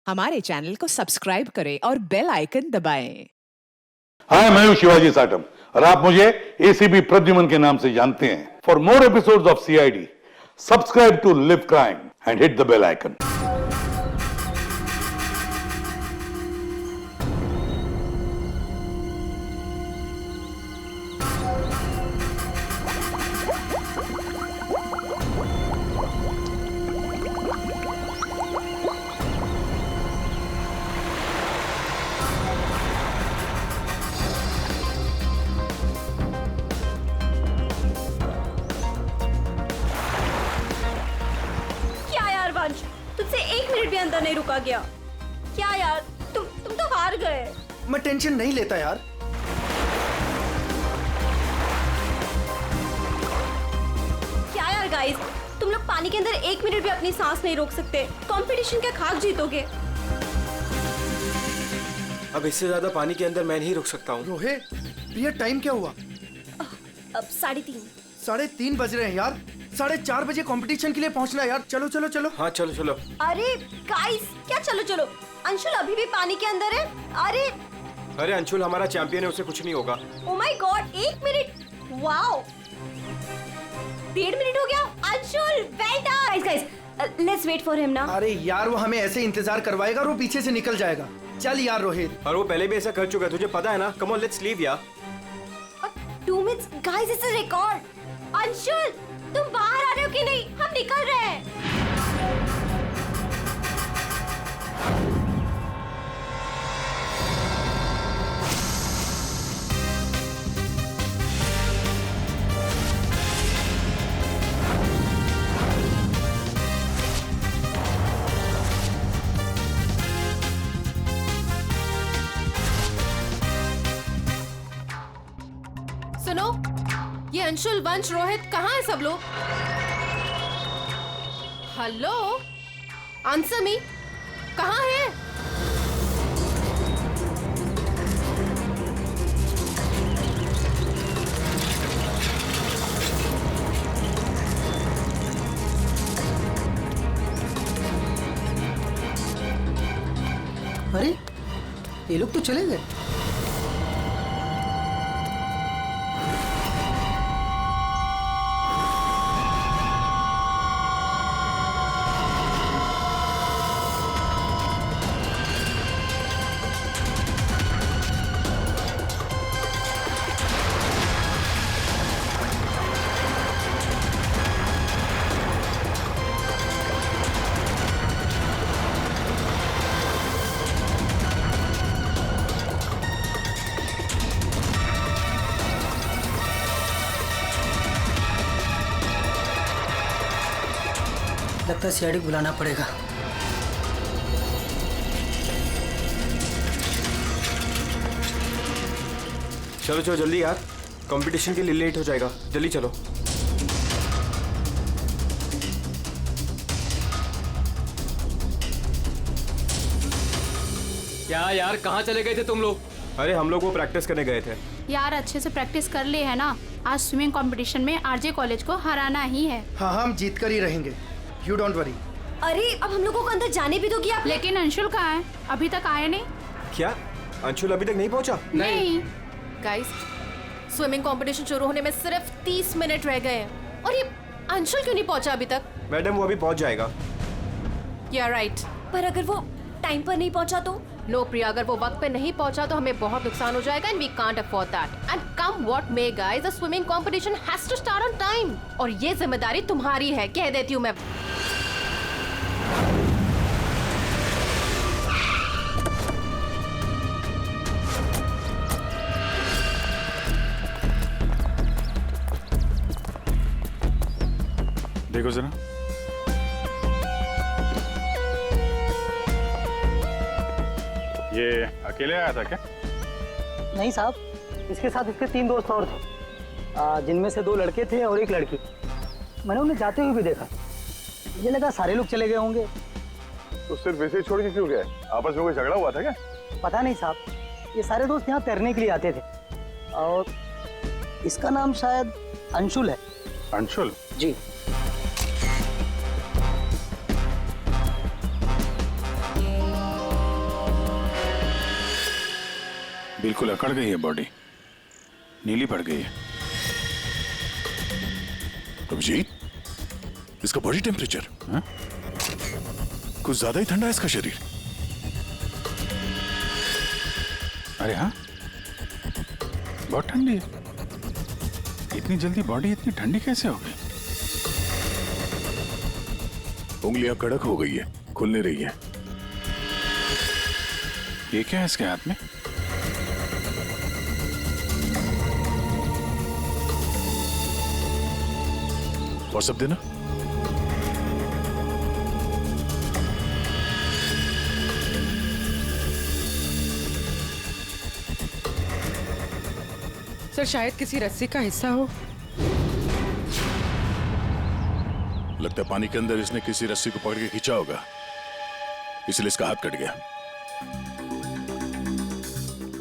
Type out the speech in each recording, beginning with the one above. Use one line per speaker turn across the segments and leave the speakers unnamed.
हमारे चैनल को सब्सक्राइब करें और बेल आइकन दबाएं।
हाय, मैं हूं शिवाजी साटम और आप मुझे एसीपी प्रद्युमन के नाम से जानते हैं। For more episodes of CID, subscribe to live crime and hit the bell icon.
तुझसे 1 मिनट भी अंदर नहीं रुका गया। क्या यार, तुम तो हार गए।
मैं टेंशन नहीं लेता यार।
क्या यार गाइस, तुम लोग पानी के अंदर 1 मिनट भी अपनी सांस नहीं रोक सकते। कंपटीशन क्या खाक जीतोगे?
अब इससे ज्यादा पानी के अंदर मैं नहीं रुक सकता हूँ।
रोहित, प्रिया टाइम क्या हुआ?
अब 3:30।
3:30 बज रहे हैं यार। 4:30 बजे कंपटीशन के लिए पहुंचना है यार। चलो चलो चलो।
हाँ चलो चलो।
अरे गाइस, क्या चलो चलो? अंशुल अभी भी पानी के अंदर है।
अरे अंशुल हमारा चैंपियन है, उसे कुछ नहीं होगा।
Oh my god, 1 minute. Wow, 1.5 minute हो गया। Anshul well done. Guys let's wait for him ना।
अरे यार, वो हमें ऐसे इंतजार करवाएगा और वो पीछे से निकल जाएगा। चल यार रोहित।
और वो पहले भी ऐसा कर चुका है, तुझे पता है ना। कम ऑन लेट्स लीव यार।
2 minutes guys, it's a record. Anshul तुम बाहर आ रहे हो कि नहीं? हम निकल रहे हैं।
सुनो, ये अंशुल, वंश, रोहित कहाँ है सब लोग? हेलो, आंसर मी, कहाँ है?
अरे ये लोग तो चले गए। लगता है सीआईडी बुलाना पड़ेगा।
चलो चलो जल्दी यार, कंपटीशन के लिए लेट हो जाएगा। जल्दी चलो।
क्या यार, कहाँ चले गए थे तुम लोग?
अरे हम लोग वो प्रैक्टिस करने गए थे
यार। अच्छे से प्रैक्टिस कर ले है ना। आज स्विमिंग कंपटीशन में आरजे कॉलेज को हराना ही है।
हाँ हम जीत कर ही रहेंगे। You don't worry.
अरे अब हम लोगों को अंदर जाने भी दोगी आप?
लेकिन अंशुल कहाँ है? अभी तक आया नहीं।
क्या अंशुल अभी तक नहीं पहुंचा?
नहीं।
गाइस, स्विमिंग कंपटीशन शुरू होने में सिर्फ 30 मिनट रह गए हैं और ये अंशुल क्यों नहीं पहुंचा अभी तक?
मैडम वो अभी पहुंच जाएगा।
या राइट।
पर अगर वो टाइम पर नहीं पहुंचा तो?
नो प्रिया, अगर वो वक्त पे नहीं पहुंचा तो हमें बहुत नुकसान हो जाएगा and we can't afford that. And come what may guys, the swimming competition has to start on time और ये जिम्मेदारी तुम्हारी है, कह देती हूँ मैं।
देखो जरा, ये अकेले आया था क्या?
नहीं साहब, इसके साथ इसके 3 दोस्त और थे, जिनमें से 2 लड़के थे और 1 लड़की। मैंने उन्हें जाते हुए भी देखा। मुझे लगा सारे लोग चले गए होंगे।
तो सिर्फ वैसे ही छोड़ के क्यों गया? आपस में कोई झगड़ा हुआ था क्या?
पता नहीं साहब, ये सारे दोस्त यहाँ तैरने के लिए आते थे और इसका नाम शायद अंशुल है।
अंशुल?
जी।
बिल्कुल अकड़ गई है बॉडी, नीली पड़ गई है।
अभिजीत, इसका बॉडी टेम्परेचर कुछ ज्यादा ही ठंडा है इसका शरीर।
अरे हाँ, बहुत ठंडी है। इतनी जल्दी बॉडी इतनी ठंडी कैसे हो गई?
उंगलियां कड़क हो गई है, खुल नहीं रही है।
ये क्या है इसके हाथ में?
व्हाट्सएप देना।
सर शायद किसी रस्सी का हिस्सा हो।
लगता है पानी के अंदर इसने किसी रस्सी को पकड़ के खींचा होगा, इसलिए इसका हाथ कट गया।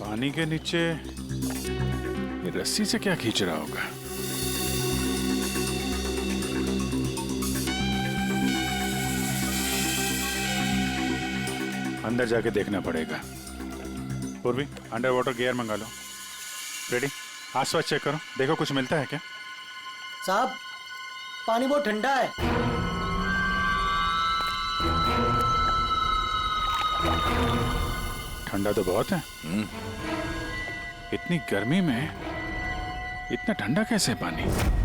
पानी के नीचे ये रस्सी से क्या खींच रहा होगा? अंदर जाके देखना पड़ेगा। पूर्वी, अंडर वाटर गियर मंगा लो। रेडी? आसपास चेक करो, देखो कुछ मिलता है क्या?
साहब, पानी बहुत ठंडा है।
ठंडा तो बहुत है। इतनी गर्मी में इतना ठंडा कैसे है पानी?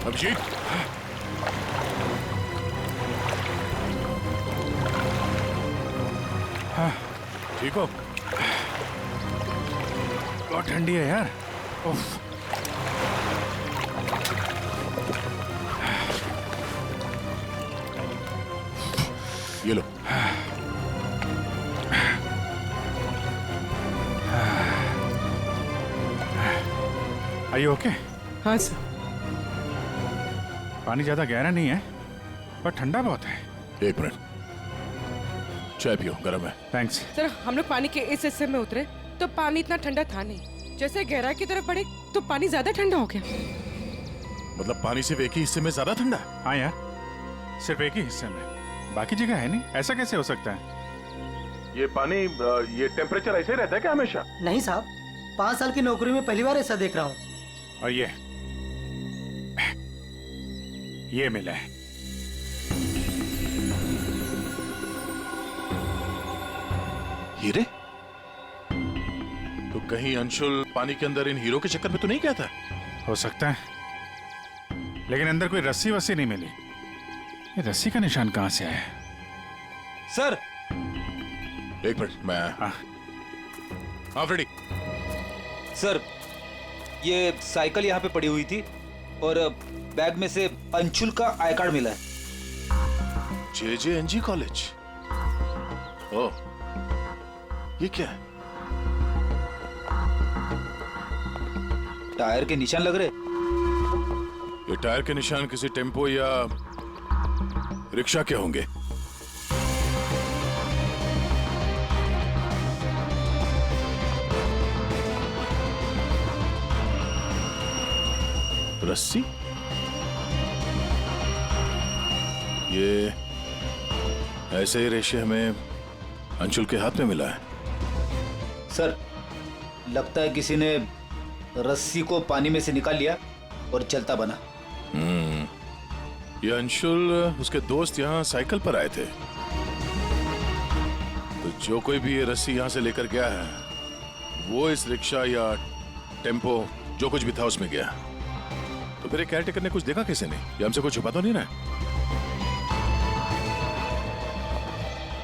अभिजीत, ठीक हो?
बहुत ठंडी है यार। उफ।
ये लो।
Are you okay?
हाँ सर।
पानी ज्यादा गहरा नहीं है पर ठंडा बहुत है।
1 मिनट, चाय पियो, गर्म है।
थैंक्स।
सर हम लोग पानी के इस हिस्से में उतरे तो पानी इतना ठंडा था नहीं, जैसे गहराई की तरफ बढ़े तो पानी ज्यादा ठंडा हो गया।
मतलब पानी सिर्फ एक ही हिस्से में ज्यादा ठंडा?
हाँ यार, सिर्फ एक ही हिस्से में, बाकी जगह है नहीं। ऐसा कैसे हो सकता है?
ये पानी, ये टेम्परेचर ऐसे ही रहता है क्या हमेशा?
नहीं साहब, 5 साल की नौकरी में पहली बार ऐसा देख रहा हूँ।
और ये मिला है।
हीरे? तो कहीं अंशुल पानी के अंदर इन हीरो के चक्कर में तो नहीं गया था?
हो सकता है, लेकिन अंदर कोई रस्सी वस्सी नहीं मिली। ये रस्सी का निशान कहां से आया?
सर
1 मिनट, मैं हाँ फ्रेडी।
सर ये साइकिल यहाँ पे पड़ी हुई थी और बैग में से अंशुल का आई कार्ड मिला है।
JJNG college? ओह, ये क्या है?
टायर के निशान लग रहे।
ये टायर के निशान किसी टेम्पो या रिक्शा के होंगे। रस्सी? ये ऐसे ही रेशे हमें अंशुल के हाथ में मिला है।
सर लगता है किसी ने रस्सी को पानी में से निकाल लिया और चलता बना।
ये अंशुल, उसके दोस्त यहाँ साइकिल पर आए थे, तो जो कोई भी ये रस्सी यहाँ से लेकर गया है वो इस रिक्शा या टेम्पो जो कुछ भी था उसमें गया। तो फिर केयरटेकर ने कुछ देखा कैसे नहीं? ये हमसे कुछ छुपा तो नहीं रहा है?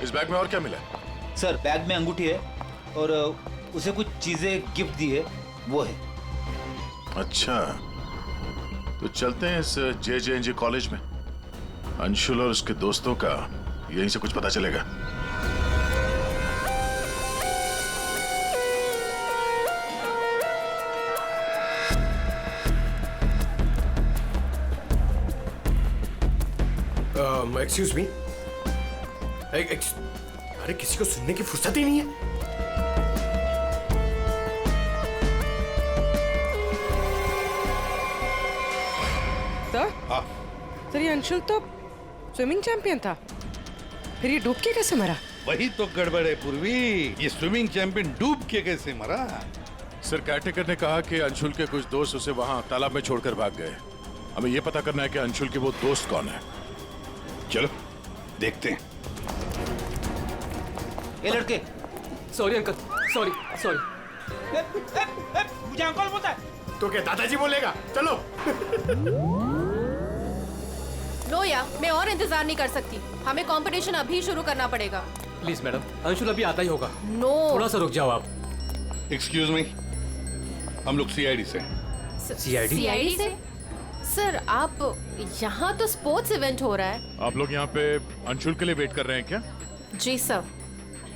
इस बैग में और क्या मिला?
सर बैग में अंगूठी है और उसे कुछ चीजें गिफ्ट दी है, वो है।
अच्छा, तो चलते हैं इस JJNG कॉलेज में। अंशुल और उसके दोस्तों का यहीं से कुछ पता चलेगा।
एक्सक्यूज मी, अरे किसी को सुनने की फुर्सत ही नहीं है।
सर ये अंशुल तो स्विमिंग चैंपियन था, फिर ये डूब के कैसे मरा?
वही तो गड़बड़ है पूर्वी, ये स्विमिंग चैंपियन डूब के कैसे मरा?
सर केयरटेकर ने कहा कि अंशुल के कुछ दोस्त उसे वहां तालाब में छोड़कर भाग गए। हमें यह पता करना है कि अंशुल के वो दोस्त कौन है।
चलो देखते हैं।
ये लड़के।
Sorry uncle, sorry.
मुझे अंकल बोलता है
तो क्या दादाजी बोलेगा? चलो।
नो यार, मैं और इंतजार नहीं कर सकती। हमें कंपटीशन अभी शुरू करना पड़ेगा।
प्लीज मैडम, अंशुल अभी आता ही होगा।
नो,
थोड़ा सा रुक जाओ आप।
एक्सक्यूज मी, हम लोग CID से।
CID से? सर आप यहाँ तो स्पोर्ट्स इवेंट हो रहा है।
आप लोग यहाँ पे अंशुल के लिए वेट कर रहे हैं क्या?
जी सर,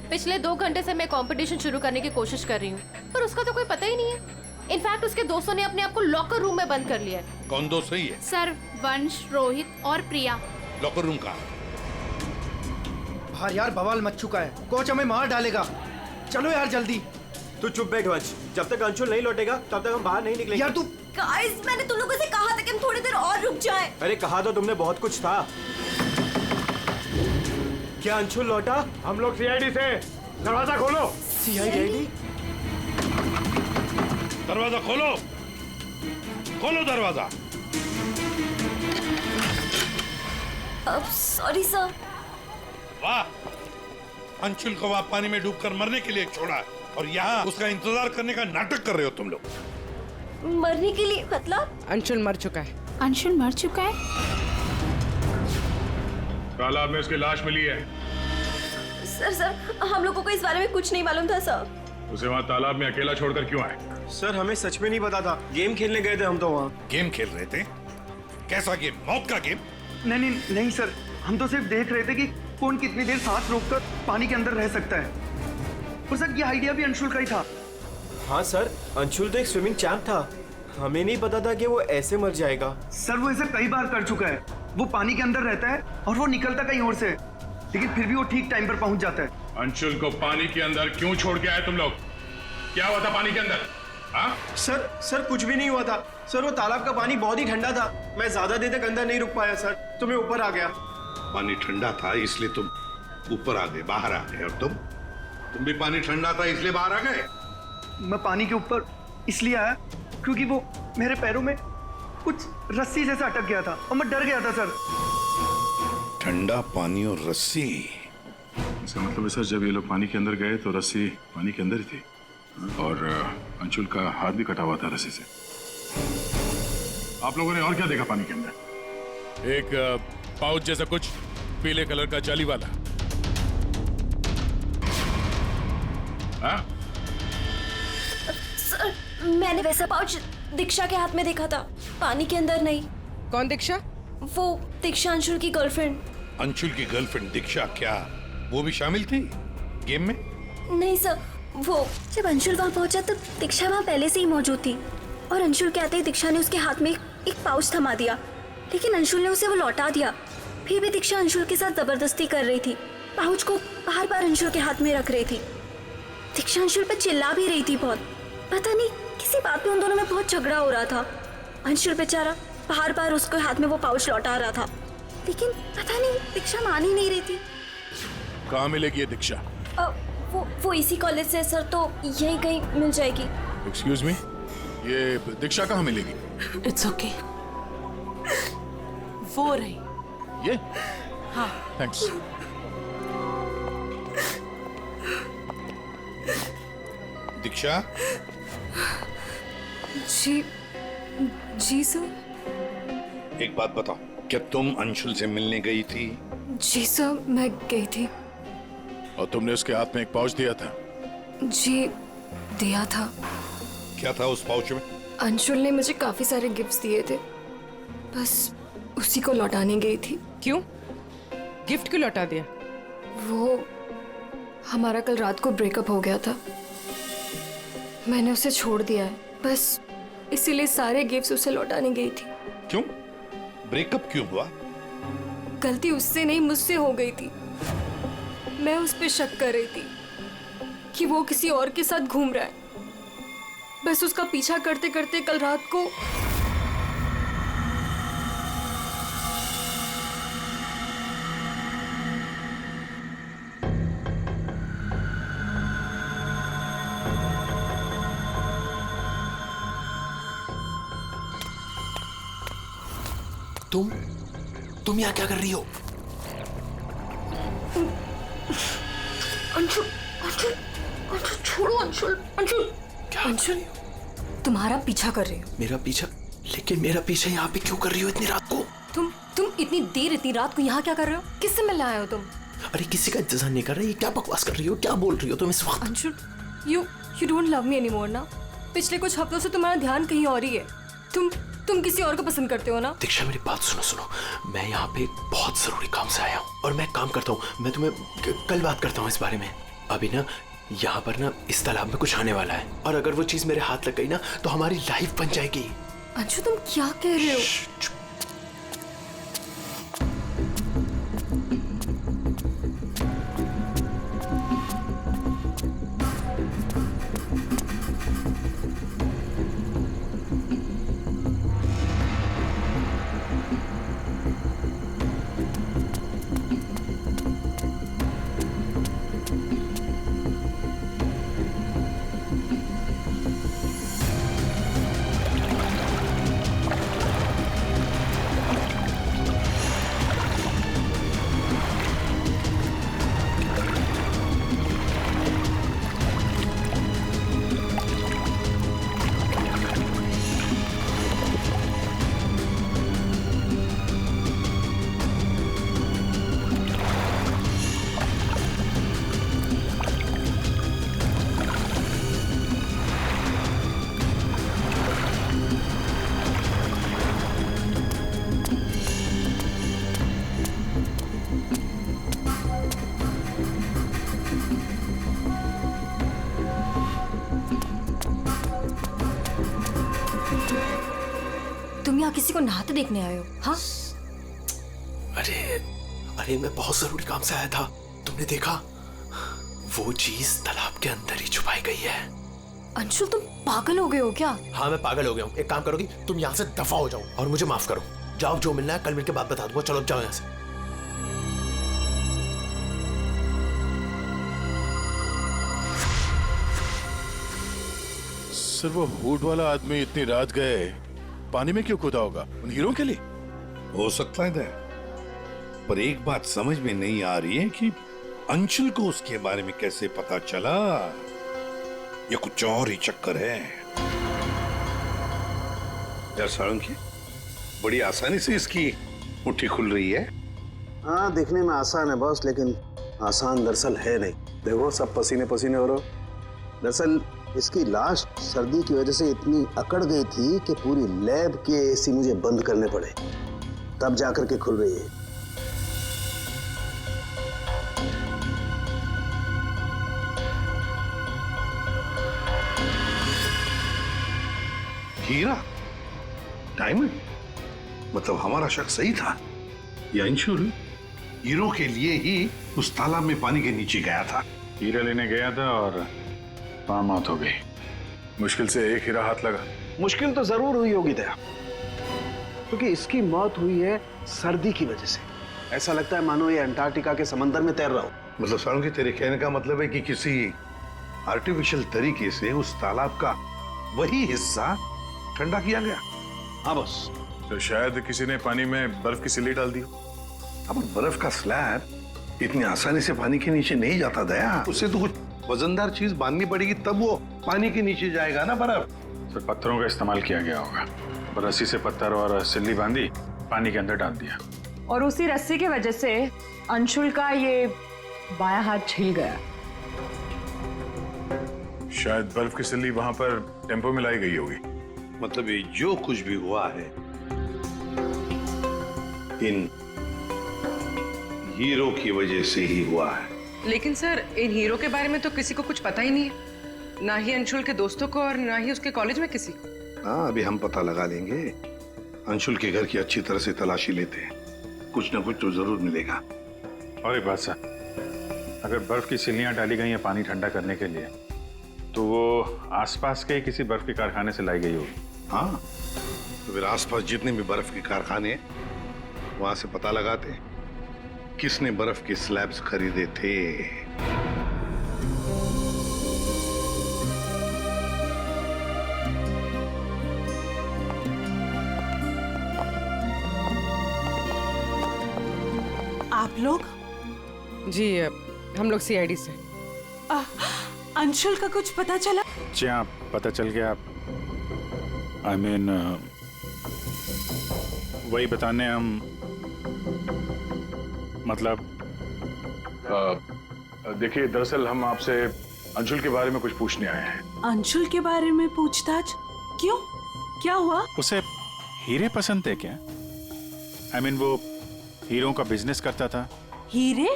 पिछले 2 घंटे से मैं कंपटीशन शुरू करने की कोशिश कर रही हूँ, पर उसका तो कोई पता ही नहीं है। इनफैक्ट उसके दोस्तों ने अपने आप को लॉकर रूम में बंद कर लिया है।
कौन दोस्त सही है?
सर वंश, रोहित और प्रिया।
लॉकर रूम का?
बाहर यार बवाल मच चुका है, कोच हमें मार डालेगा। चलो यार जल्दी।
तू चुप बैठ वंश, जब तक अंशुल नहीं लौटेगा तब तक हम बाहर नहीं निकलेंगे।
यार तू।
गाइस मैंने तुम लोगों से कहा था कि हम थोड़ी देर और रुक जाएं।
अरे कहा तो तुमने बहुत कुछ था। क्या अंशुल लौटा?
हम लोग CID से, दरवाजा खोलो।
CID?
दरवाजा खोलो, खोलो दरवाजा।
Sorry sir.
वाह, अंशुल को वहां पानी में डूबकर मरने के लिए छोड़ा और यहाँ उसका इंतजार करने का नाटक कर रहे हो तुम लोग।
मरने के लिए मतलब?
अंशुल मर चुका है।
अंशुल मर चुका है?
तालाब में उसकी लाश मिली है।
सर हम लोगों को इस बारे में कुछ नहीं मालूम था सर।
उसे वहाँ तालाब में अकेला छोड़कर क्यों आए?
सर हमें सच में नहीं पता था, गेम खेलने गए थे हम तो वहाँ।
गेम खेल रहे थे? कैसा गेम? मौत का गेम?
नहीं सर, हम तो सिर्फ देख रहे थे कि कौन कितनी देर सांस रोककर पानी के अंदर रह सकता है। और सर ये आइडिया भी अंशुल का ही था।
हाँ सर, अंशुल तो एक स्विमिंग चैंप था।
हमें नहीं पता था कि वो ऐसे मर जाएगा।
सर वो ऐसा कई बार कर चुका है। वो पानी के अंदर रहता है और वो निकलता कहीं और से, लेकिन फिर भी वो ठीक टाइम पर पहुंच जाता है।
अंशुल को पानी के अंदर क्यों छोड़ के आए तुम लोग? क्या हुआ था पानी के अंदर? हाँ?
सर कुछ भी नहीं हुआ था सर। वो तालाब का पानी बहुत ही ठंडा था। मैं ज्यादा देर तक अंदर नहीं रुक पाया सर, तो मैं ऊपर आ गया।
पानी ठंडा था इसलिए तुम ऊपर आ गए, बाहर आ गए। और तुम भी पानी ठंडा था इसलिए बाहर आ गए?
मैं पानी के ऊपर इसलिए आया क्योंकि वो मेरे पैरों में कुछ रस्सी जैसा अटक गया था और मैं डर गया था सर।
ठंडा पानी और रस्सी, इसका मतलब है सर जब ये लोग पानी के अंदर गए तो रस्सी पानी के अंदर ही थी और अंशुल का हाथ भी कटा हुआ था रस्सी से। आप लोगों ने और क्या देखा पानी के अंदर?
एक पाउच जैसा कुछ पीले कलर का जाली वाला।
हाँ?
सर मैंने वैसा पाउच दीक्षा के हाथ में देखा था, पानी के अंदर नहीं।
कौन दीक्षा?
वो दीक्षा अंशुल की गर्लफ्रेंड।
अंशुल की गर्लफ्रेंड दीक्षा, क्या वो भी शामिल थी गेम में?
नहीं सर, वो जब अंशुल वहाँ पहुंचा तब दीक्षा वहाँ पहले से ही मौजूद थी और अंशुल के आते ही दीक्षा ने उसके हाथ में एक पाउच थमा दिया, लेकिन अंशुल ने उसे वो लौटा दिया। फिर भी दीक्षा अंशुल के साथ जबरदस्ती कर रही थी, पाउच को बार बार अंशुल के हाथ में रख रही थी। दीक्षा अंशुल पर चिल्ला भी रही थी बहुत, पता नहीं किसी बात पे उन दोनों में बहुत झगड़ा हो रहा था। अंशुल बेचारा बार बार उसके हाथ में वो पाउच लौटा रहा था, लेकिन पता नहीं दीक्षा मान ही नहीं रही थी।
कहाँ मिलेगी ये दीक्षा?
वो इसी कॉलेज से सर, तो यहीं कहीं मिल जाएगी।
एक्सक्यूज मी, ये दीक्षा कहाँ मिलेगी?
इट्स ओके, वो रही।
ये?
हाँ।
थैंक्स।
दीक्षा?
जी सर।
एक बात बताओ, क्या तुम अंशुल से मिलने गई थी?
जी सर, मैं गई थी।
और तुमने उसके हाथ में एक पाउच दिया था?
जी दिया था।
क्या था उस पाउच में?
अंशुल ने मुझे काफी सारे गिफ्ट्स दिए थे, बस उसी को लौटाने गई थी।
क्यों? गिफ्ट क्यों लौटा दिया?
वो हमारा कल रात को ब्रेकअप हो गया था, मैंने उसे छोड़ दिया है, बस इसीलिए सारे गिफ्ट्स उसे लौटाने गई थी।
क्यों? ब्रेकअप क्यों हुआ?
गलती उससे नहीं मुझसे हो गई थी। मैं उस पे शक कर रही थी कि वो किसी और के साथ घूम रहा है, बस उसका पीछा करते करते कल रात को
तुम यहाँ क्या कर रही हो?
अंशुल, अंशुल, अंशुल छोड़ो अंशुल, अंशुल।
क्या?
अंशुल तुम्हारा पीछा कर रही हो।
मेरा पीछा? लेकिन मेरा पीछा यहाँ पे क्यों कर रही हो इतनी रात को?
तुम इतनी देर इतनी रात को यहाँ क्या कर रहे हो? किससे मिलने आए हो तुम?
अरे किसी का इंतजार नहीं कर रही, क्या बकवास कर रही हो, क्या बोल रही हो तुम इस वक्त?
Anshul, you don't love me anymore ना? पिछले कुछ हफ्तों से तुम्हारा ध्यान कहीं और ही है। तुम किसी और को पसंद करते हो ना?
दीक्षा मेरी बात सुनो, मैं यहाँ पे बहुत जरूरी काम से आया हूँ और मैं काम करता हूँ। मैं तुम्हें कल बात करता हूँ इस बारे में। अभी ना यहाँ पर ना इस तालाब में कुछ आने वाला है और अगर वो चीज मेरे हाथ लग गई ना तो हमारी लाइफ बन जाएगी।
अंशु तुम क्या कह रहे हो? तुम यहाँ किसी को नहाते देखने आए हो? हाँ?
अरे मैं बहुत जरूरी काम से आया था। तुमने देखा? वो चीज तालाब के अंदर ही छुपाई गई है।
अंशुल तुम पागल हो गए हो क्या?
हाँ मैं पागल हो गया हूँ। एक काम करोगी, तुम यहाँ से दफा हो जाओ और मुझे माफ करो। जाओ, जो मिलना है कल मिलके बात बता दूंगा। चलो अब जाओ यहाँ से।
सर वो हुड वाला आदमी इतनी रात गए पानी में क्यों कूदा होगा? उन हीरो के लिए
हो सकता है दया, पर एक बात समझ में नहीं आ रही है कि अंशुल को उसके बारे में कैसे पता चला। ये कुछ और ही चक्कर है। यार साळुंखे, बड़ी आसानी से इसकी मुट्ठी खुल रही है।
हाँ देखने में आसान है बॉस, लेकिन आसान दरअसल है नहीं। देखो सब पसीने पसीने हो रहे हो। दरअसल इसकी लाश सर्दी की वजह से इतनी अकड़ गई थी कि पूरी लैब के एसी मुझे बंद करने पड़े, तब जाकर के खुल रही है।
हीरा, डायमंड, मतलब हमारा शक सही था। ये अंशुल हीरो के लिए ही उस तालाब में पानी के नीचे गया था।
हीरा लेने गया था और वहां मौत हो गई। मुश्किल से एक हीरा हाथ लगा।
मुश्किल तो जरूर हुई होगी दया, क्योंकि इसकी मौत हुई है सर्दी की वजह से। ऐसा लगता है मानो ये अंटार्कटिका के समंदर में तैर रहा हो।
मतलब साळुंखे, तेरे कहने का मतलब है कि किसी आर्टिफिशियल तरीके से उस तालाब का वही हिस्सा ठंडा किया गया।
हाँ बस।
तो शायद किसी ने पानी में बर्फ की सिल्ली डाल दी।
अब बर्फ का स्लैब इतनी आसानी से पानी के नीचे नहीं जाता दया। उससे तो कुछ वजनदार चीज बांधनी पड़ेगी, तब वो पानी के नीचे जाएगा ना बर्फ।
तो पत्थरों का इस्तेमाल किया गया होगा। रस्सी से पत्थर और सिल्ली बांधी, पानी के अंदर डाल दिया।
और उसी रस्सी की वजह से अंशुल का ये बायां हाथ छिल गया।
शायद बर्फ की सिल्ली वहां पर टेम्पो में लाई गई होगी।
मतलब ये जो कुछ भी हुआ है इन हीरो की वजह से ही हुआ है।
लेकिन सर इन हीरो के बारे में तो किसी को कुछ पता ही नहीं है, ना ही अंशुल के दोस्तों को और ना ही उसके कॉलेज में किसी को।
हाँ, अभी हम पता लगा लेंगे। अंशुल के घर की अच्छी तरह से तलाशी लेते हैं, कुछ ना कुछ तो जरूर मिलेगा।
और एक बात सर, अगर बर्फ की सिल्लियां डाली गई हैं पानी ठंडा करने के लिए, तो वो आसपास के किसी बर्फ के कारखाने से लाई गई होगी।
हाँ, तो फिर आसपास जितने भी बर्फ के कारखाने हैं, वहां से पता लगाते हैं किसने बर्फ के स्लैब्स खरीदे थे।
आप लोग?
जी हम लोग सीआईडी से।
अंशुल का कुछ पता चला?
जी हाँ, पता चल गया। I mean, वही बताने हम, मतलब
देखिए दरअसल हम आपसे अंशुल के बारे में कुछ पूछने आए हैं।
अंशुल के बारे में पूछताछ? क्यों, क्या हुआ?
उसे हीरे पसंद थे क्या? I mean, वो हीरों का बिजनेस करता था।
हीरे?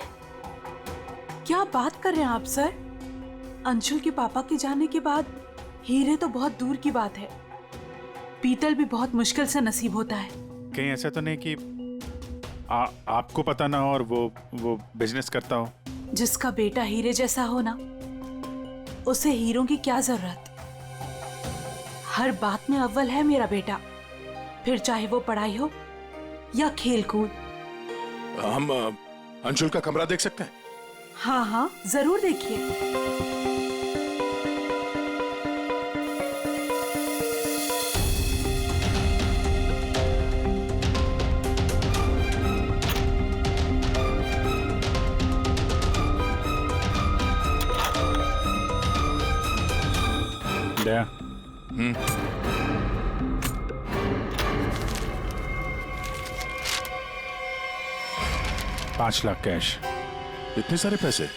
क्या बात कर रहे हैं आप सर? अंशुल के पापा के जाने के बाद हीरे तो बहुत दूर की बात है। पीतल भी बहुत मुश्किल से नसीब होता है।
कहीं ऐसा तो नहीं कि आपको पता ना हो और वो बिजनेस करता हो?
जिसका बेटा हीरे जैसा हो ना, उसे हीरों की क्या जरूरत। हर बात में अव्वल है मेरा बेटा, फिर चाहे वो पढ़ाई हो या खेल कूद।
हम अंशुल का कमरा देख सकते हैं?
हाँ हाँ जरूर देखिए।
दया, 5 लाख कैश।
इतने सारे पैसे?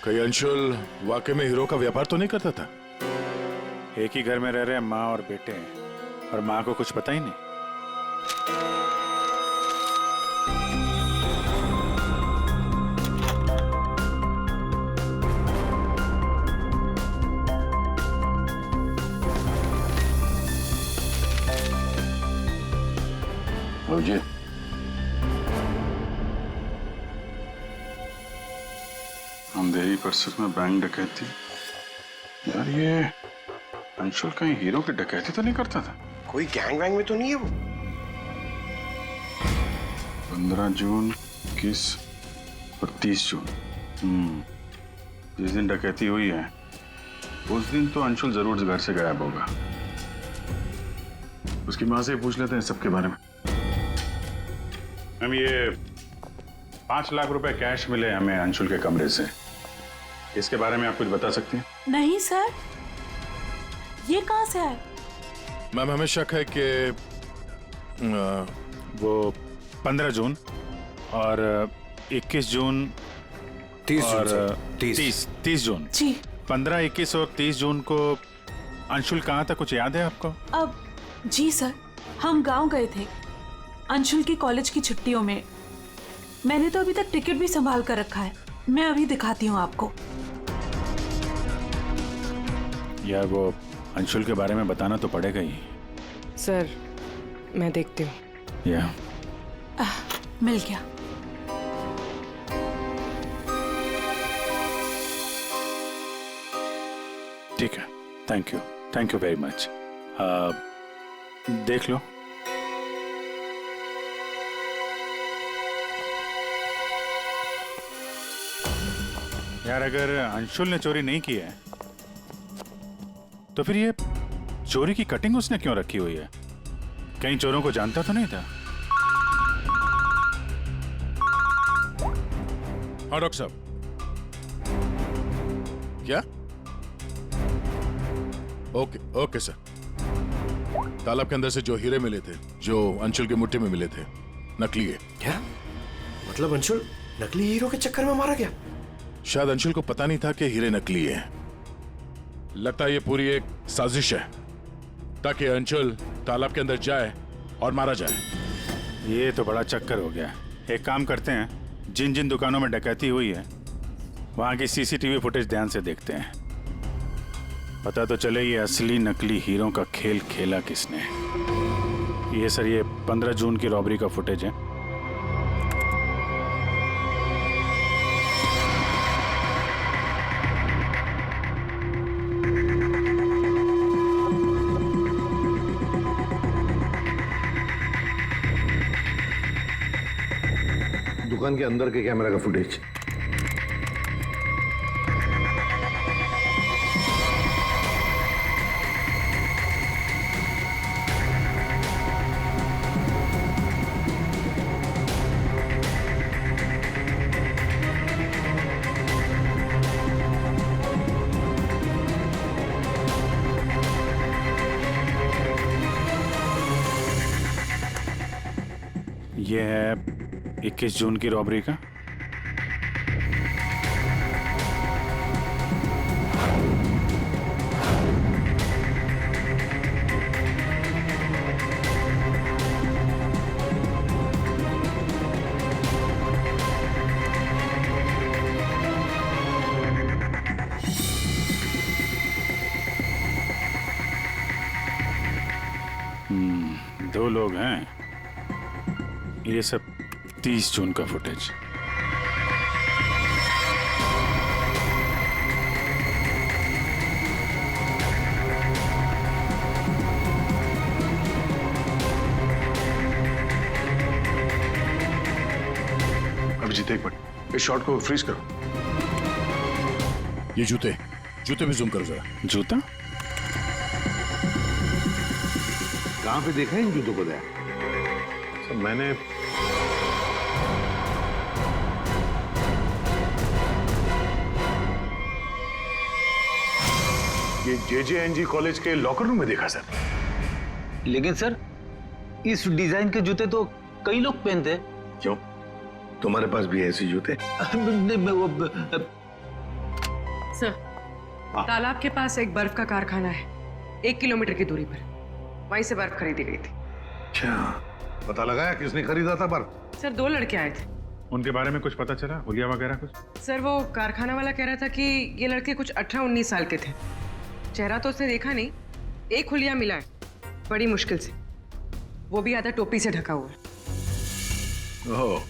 कहीं अंशुल वाकई में हीरो का व्यापार तो नहीं करता था?
एक ही घर में रह रहे हैं माँ और बेटे, और माँ को कुछ पता ही नहीं। जी अंधेरी परिसर में बैंक डकैती। यार ये अंशुल कहीं हीरो की डकैती तो नहीं करता था?
कोई गैंग वैंग में तो नहीं है वो?
15 जून 21 और 30 जून जिस दिन डकैती हुई है उस दिन तो अंशुल जरूर घर से गायब होगा। उसकी माँ से पूछ लेते हैं सबके बारे में। हम ये 5 लाख रुपए कैश मिले हमें अंशुल के कमरे से, इसके बारे में आप कुछ बता सकती हैं?
नहीं सर, ये कहाँ से आए?
मैम हमें शक है कि
वो 15 जून और 21 जून
30
और
जून
30 जून
जी
15, 21 और 30 जून को अंशुल कहाँ था, कुछ याद है आपको?
अब जी सर, हम गांव गए थे अंशुल की कॉलेज की छुट्टियों में। मैंने तो अभी तक टिकट भी संभाल कर रखा है, मैं अभी दिखाती हूँ आपको।
यार वो अंशुल के बारे में बताना तो पड़ेगा ही।
सर मैं देखती हूँ।
या
मिल गया।
ठीक है, थैंक यू वेरी मच। देख लो। यार अगर अंशुल ने चोरी नहीं की है तो फिर ये चोरी की कटिंग उसने क्यों रखी हुई है? कहीं चोरों को जानता तो नहीं था?
हाँ डॉक्टर साहब। क्या? Okay sir. तालाब के अंदर से जो हीरे मिले थे, जो अंशुल की मुट्ठी में मिले थे, नकली है।
क्या मतलब? अंशुल नकली हीरो के चक्कर में मारा गया?
शायद अंशुल को पता नहीं था कि हीरे नकली है। लगता है ये पूरी एक साजिश है ताकि अंशुल तालाब के अंदर जाए और मारा जाए।
ये तो बड़ा चक्कर हो गया। एक काम करते हैं, जिन जिन दुकानों में डकैती हुई है वहां की सीसीटीवी फुटेज ध्यान से देखते हैं, पता तो चले ये असली नकली हीरो का खेल खेला किसने। ये सर, ये 15 जून की रॉबरी का फुटेज है।
दुकान के अंदर के कैमरा का फुटेज।
ये है 21 जून की रॉबरी का। दो लोग हैं। ये सब 30 जून का फुटेज।
अभिजीत एक मिनट, इस शॉट को फ्रीज करो।
ये जूते पे जूम करो जरा।
जूता
कहां पे देखा है इन जूतों को?
सर मैंने ये JJNG कॉलेज के लॉकर रूम में देखा सर।
लेकिन सर इस डिजाइन के जूते तो कई लोग पहनते हैं।
क्यों, तुम्हारे पास भी ऐसे जूते?
सर तालाब के पास एक बर्फ का कारखाना है, 1 किलोमीटर की दूरी पर। वहीं से बर्फ खरीदी गई थी।
अच्छा, पता लगाया किसने खरीदा था बर्फ?
सर 2 लड़के आए थे।
उनके बारे में कुछ पता चला, हुलिया वगैरह कुछ?
सर वो कारखाना वाला कह रहा था कि ये लड़के कुछ 18-19 साल के थे। चेहरा तो उसने देखा नहीं, एक हुलिया मिला है बड़ी मुश्किल से, वो भी आधा टोपी से ढका हुआ है।
ओह,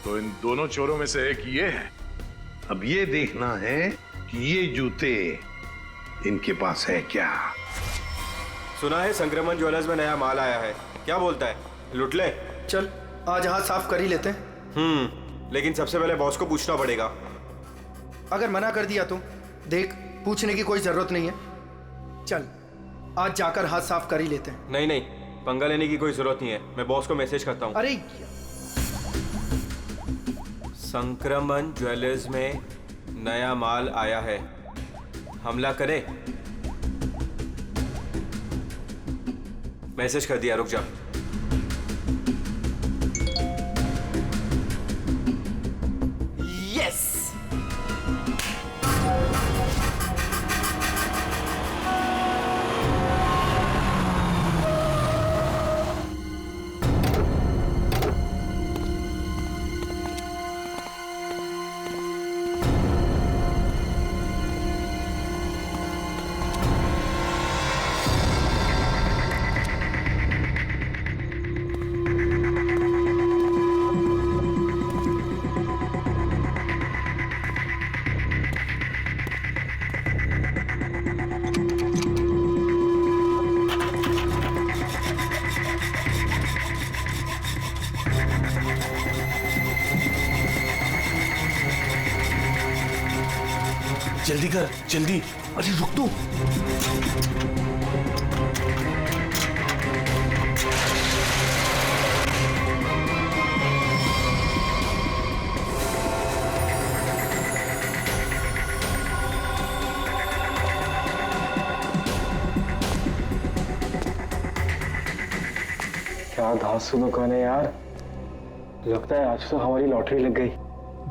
तो इन दोनों चोरों में से एक ये है।
अब ये देखना है कि ये जूते इनके पास है क्या।
सुना है संक्रमण ज्वेलर्स में नया माल आया है, क्या बोलता है, लुट ले?
चल आज हाथ साफ कर ही लेते हैं।
लेकिन सबसे पहले बॉस को पूछना पड़ेगा।
अगर मना कर दिया तो देख, पूछने की कोई जरूरत नहीं है। चल आज जाकर हाथ साफ कर ही लेते हैं।
नहीं नहीं, पंगा लेने की कोई जरूरत नहीं है, मैं बॉस को मैसेज करता हूँ।
अरे
संक्रमण ज्वेलर्स में नया माल आया है, हमला करे। मैसेज कर दिया, रुक जा।
यस।
जल्दी कर, जल्दी। अरे रुक तू।
क्या धांसू दुकान है यार, लगता है आज तो हमारी लॉटरी लग गई।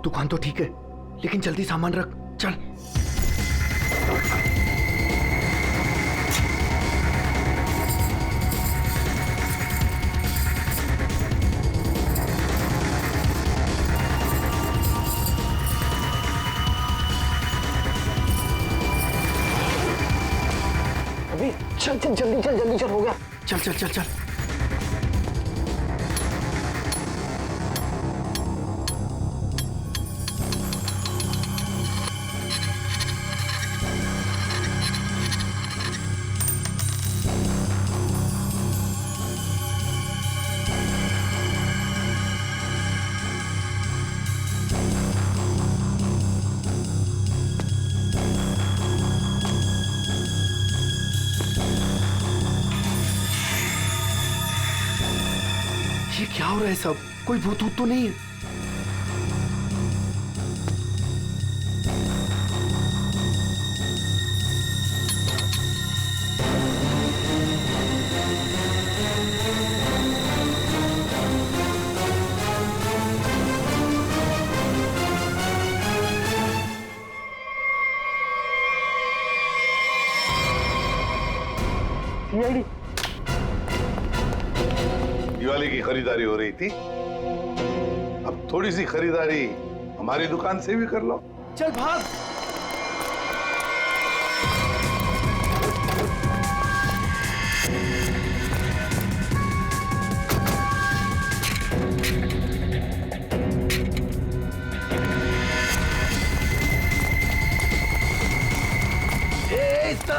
दुकान तो ठीक है, लेकिन जल्दी सामान रख, चल।
अभी चल चल, जल्दी चल, जल्दी चल, हो गया।
चल चल चल चल। ये क्या हो रहा है सब? कोई भूत ऊत तो नहीं है?
सीआईडी।
दिवाली की खरीदारी हो रही थी, अब थोड़ी सी खरीदारी हमारी दुकान से भी कर लो।
चल भाग।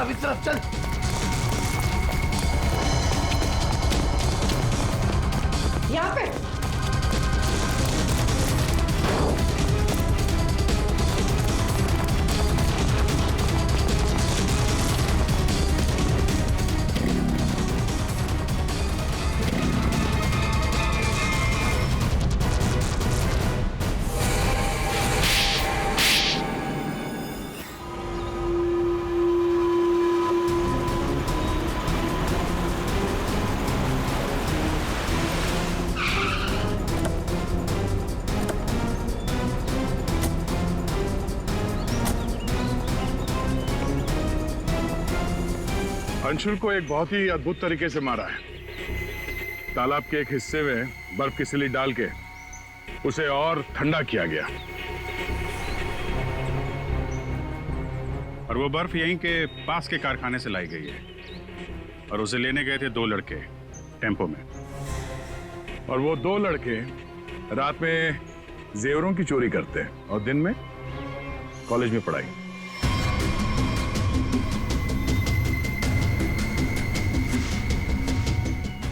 इस तरफ चल।
यहाँ पे
अंशुल को एक बहुत ही अद्भुत तरीके से मारा है। तालाब के एक हिस्से में बर्फ की सिल्ली डाल के उसे और ठंडा किया गया, और वो बर्फ यहीं के पास के कारखाने से लाई गई है, और उसे लेने गए थे 2 लड़के टेम्पो में, और वो 2 लड़के रात में जेवरों की चोरी करते हैं और दिन में कॉलेज में पढ़ाई।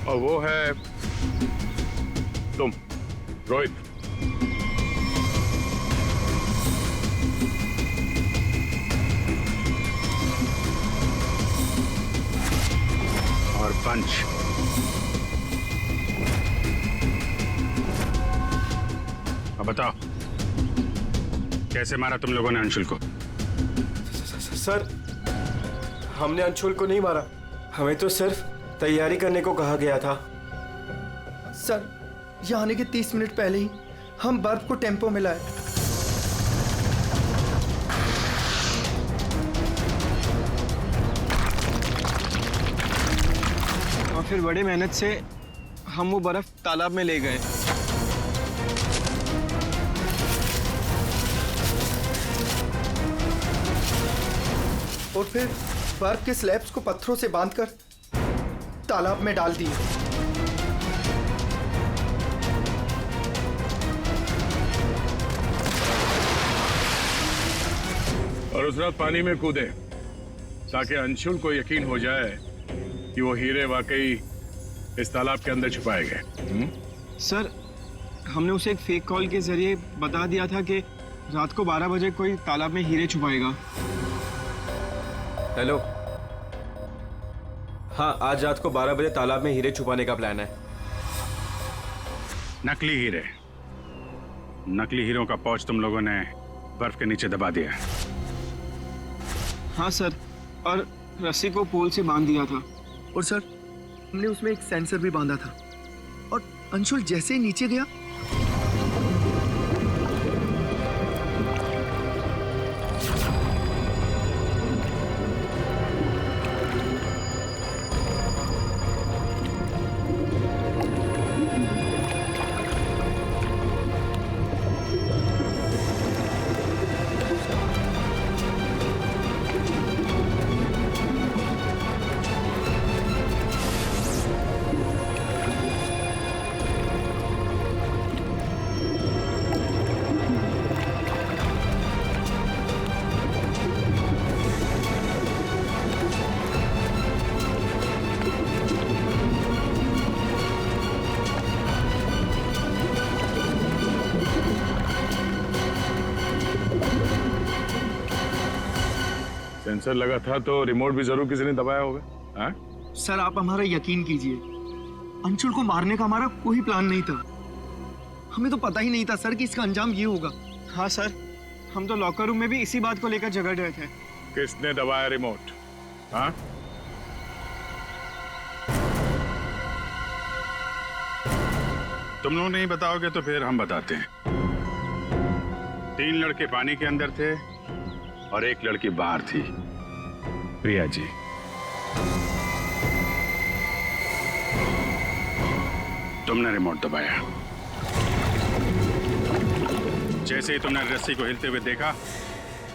और वो है तुम, रोहित।
और पंच। अब बताओ, कैसे मारा तुम लोगों ने अंशुल को?
सर, हमने अंशुल को नहीं मारा, हमें तो सिर्फ तैयारी करने को कहा गया था।
सर, यहाँ आने के 30 मिनट पहले ही हम बर्फ को टेम्पो में लाए।
और फिर बड़ी मेहनत से हम वो बर्फ तालाब में ले गए।
और फिर बर्फ के स्लैब्स को पत्थरों से बांधकर तालाब में डाल दिए।
और उस रात पानी में कूदे ताकि अंशुल को यकीन हो जाए कि वो हीरे वाकई इस तालाब के अंदर छुपाए गए।
सर, हमने उसे एक फेक कॉल के जरिए बता दिया था कि रात को 12 बजे कोई तालाब में हीरे छुपाएगा। हेलो, हाँ, आज रात को 12 बजे तालाब में हीरे छुपाने का प्लान है।
नकली हीरे। नकली हीरों का पाउच तुम लोगों ने बर्फ के नीचे दबा दिया।
हाँ सर, और रस्सी को पोल से बांध दिया था।
और सर, हमने उसमें एक सेंसर भी बांधा था। और अंशुल जैसे ही नीचे गया,
सेंसर लगा था तो रिमोट भी जरूर किसी ने दबाया होगा। हाँ?
सर आप हमारा यकीन कीजिए, अंशुल को मारने का हमारा कोई प्लान नहीं था। हमें तो पता ही नहीं था सर कि इसका अंजाम ये होगा।
हाँ सर, हम तो लॉकर रूम में भी इसी बात को लेकर झगड़ रहे थे।
किसने दबाया रिमोट? हाँ?
तुम लोग नहीं बताओगे तो फिर हम बताते हैं। 3 लड़के पानी के अंदर थे और 1 लड़की बाहर थी, प्रिया जी। तुमने रिमोट दबाया। जैसे ही तुमने रस्सी को हिलते हुए देखा,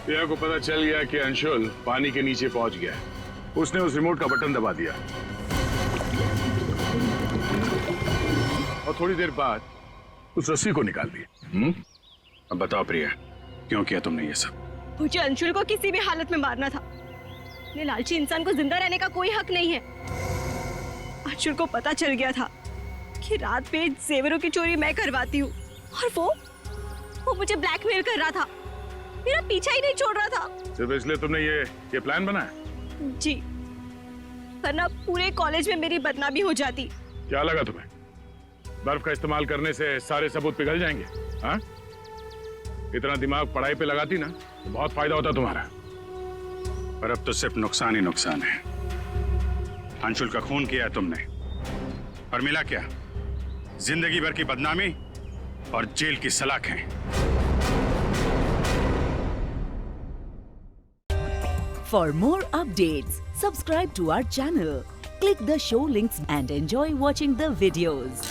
प्रिया को पता चल गया कि अंशुल पानी के नीचे पहुंच गया। उसने उस रिमोट का बटन दबा दिया और थोड़ी देर बाद उस रस्सी को निकाल दिया।
अब बताओ प्रिया, क्यों किया तुमने ये सब?
मुझे अंशुल को किसी भी हालत में मारना था। ये लालची इंसान को जिंदा रहने का कोई हक नहीं है। अंशुल को पता चल गया था कि रात में जेवरों की चोरी मैं करवाती हूँ और वो मुझे ब्लैकमेल कर रहा था, मेरा पीछा ही नहीं छोड़ रहा था।
सिर्फ इसलिए तुमने ये प्लान बनाया?
जी, वरना पूरे कॉलेज में मेरी बदनामी हो जाती।
क्या लगा तुम्हें बर्फ का इस्तेमाल करने से सारे सबूत पिघल जाएंगे? हाँ? इतना दिमाग पढ़ाई पे लगाती ना तो बहुत फायदा होता तुम्हारा।
पर अब तो सिर्फ नुकसान ही नुकसान है। अंशुल का खून किया है तुमने, और मिला क्या? जिंदगी भर की बदनामी और जेल की सलाखें।
For more updates, subscribe to our channel, click the show links and enjoy watching the videos.